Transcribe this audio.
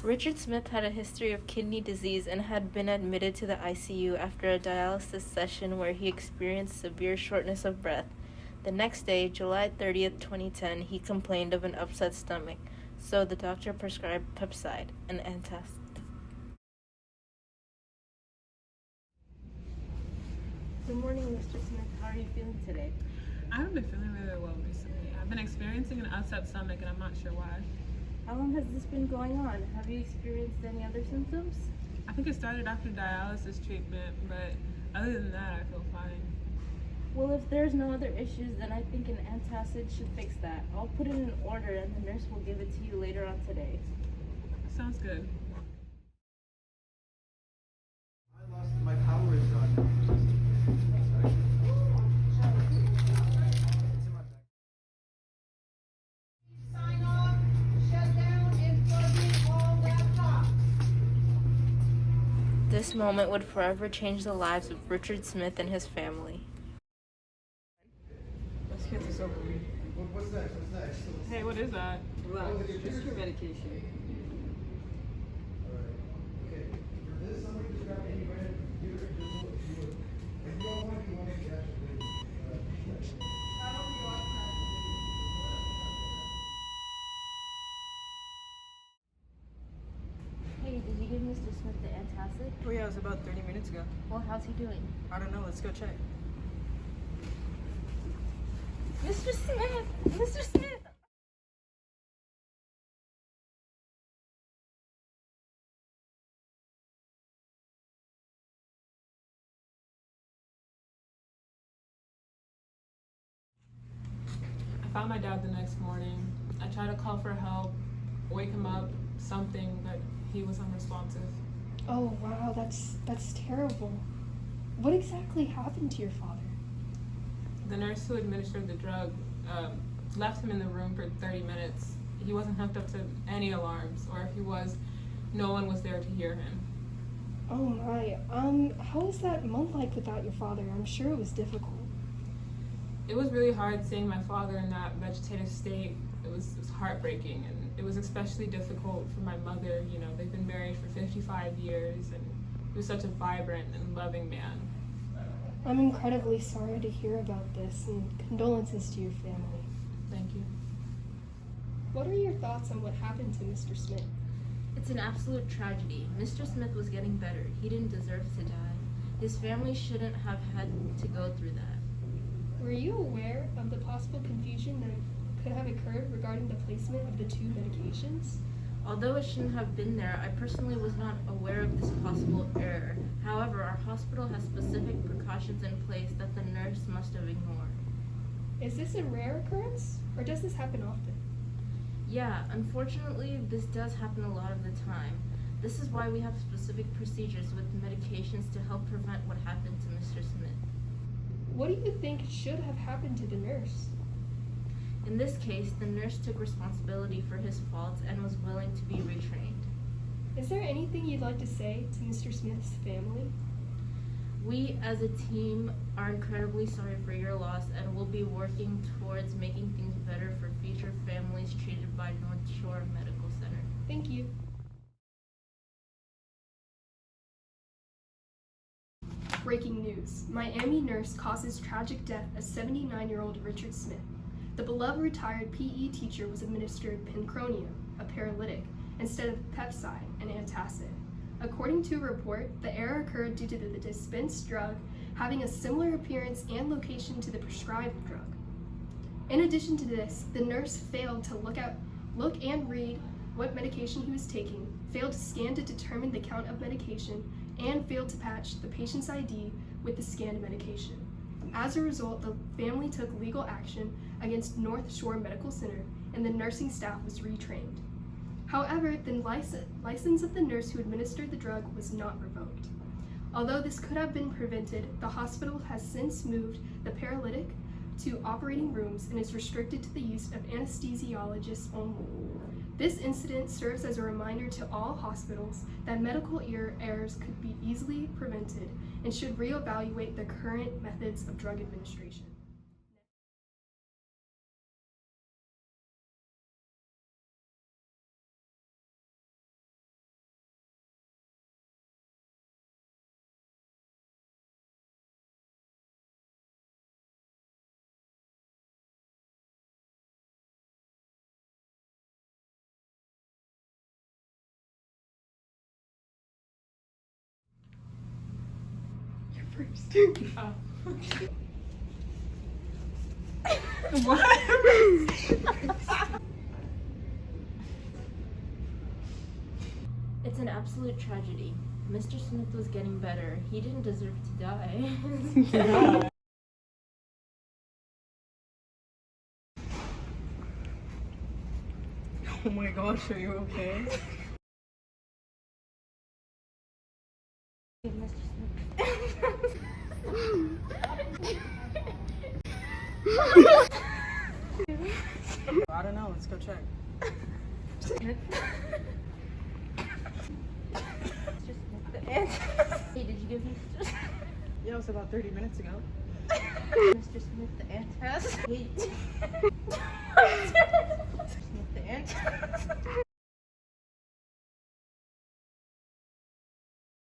Richard Smith had a history of kidney disease and had been admitted to the ICU after a dialysis session where he experienced severe shortness of breath. The next day, July 30th, 2010, he complained of an upset stomach, so the doctor prescribed Pepcide, an antacid. Good morning, Mr. Smith. How are you feeling today? I haven't been feeling really well recently. I've been experiencing an upset stomach and I'm not sure why. How long has this been going on? Have you experienced any other symptoms? I think it started after dialysis treatment, but other than that, I feel fine. Well, if there's no other issues, then I think an antacid should fix that. I'll put it in order and the nurse will give it to you later on today. Sounds good. My power is gone. Sign off, shut down, and plug in all laptops. This moment would forever change the lives of Richard Smith and his family. Let's get this over with. What's next? What's next? Hey, what is that? Relax, just your medication. Alright. Okay. For this, somebody just grab any brand. If you don't want it, you want it, actually. Hey, did you give Mr. Smith the antacid? Oh yeah, it was about 30 minutes ago. Well, how's he doing? I don't know, let's go check. Mr. Smith! Mr. Smith! I found my dad the next morning. I tried to call for help, wake him up, something, but he was unresponsive. Oh wow, that's terrible. What exactly happened to your father? The nurse who administered the drug left him in the room for 30 minutes. He wasn't hooked up to any alarms, or if he was, no one was there to hear him. Oh my, how was that month like without your father? I'm sure it was difficult. It was really hard seeing my father in that vegetative state. It was heartbreaking, and it was especially difficult for my mother. You know, they've been married for 55 years, and he was such a vibrant and loving man. I'm incredibly sorry to hear about this, and condolences to your family. Thank you. What are your thoughts on what happened to Mr. Smith? It's an absolute tragedy. Mr. Smith was getting better. He didn't deserve to die. His family shouldn't have had to go through that. Were you aware of the possible confusion that could have occurred regarding the placement of the two medications? Although it shouldn't have been there, I personally was not aware of this possible error. However, our hospital has specific precautions in place that the nurse must have ignored. Is this a rare occurrence, or does this happen often? Yeah, unfortunately, this does happen a lot of the time. This is why we have specific procedures with medications to help prevent what happened to Mr. Smith. What do you think should have happened to the nurse? In this case, the nurse took responsibility for his faults and was willing to be retrained. Is there anything you'd like to say to Mr. Smith's family? We, as a team, are incredibly sorry for your loss and will be working towards making things better for future families treated by North Shore Medical Center. Thank you. Breaking news. Miami nurse causes tragic death of 79-year-old Richard Smith. The beloved retired PE teacher was administered Pincronium, a paralytic, instead of Pepcide, an antacid. According to a report, the error occurred due to the dispensed drug having a similar appearance and location to the prescribed drug. In addition to this, the nurse failed to look and read what medication he was taking, failed to scan to determine the count of medication, and failed to patch the patient's ID with the scanned medication. As a result, the family took legal action against North Shore Medical Center, and the nursing staff was retrained. However, the license of the nurse who administered the drug was not revoked. Although this could have been prevented, the hospital has since moved the paralytic to operating rooms and is restricted to the use of anesthesiologists only. This incident serves as a reminder to all hospitals that medical errors could be easily prevented and should reevaluate the current methods of drug administration. first. Oh. It's an absolute tragedy. Mr. Smith was getting better. He didn't deserve to die. Oh my gosh, are you okay? Mr. Smith. I don't know, let's go check. Hey, did you give Mr. Yeah, it was about 30 minutes ago. Mr. Smith the antacid? Mr. Smith the antacid?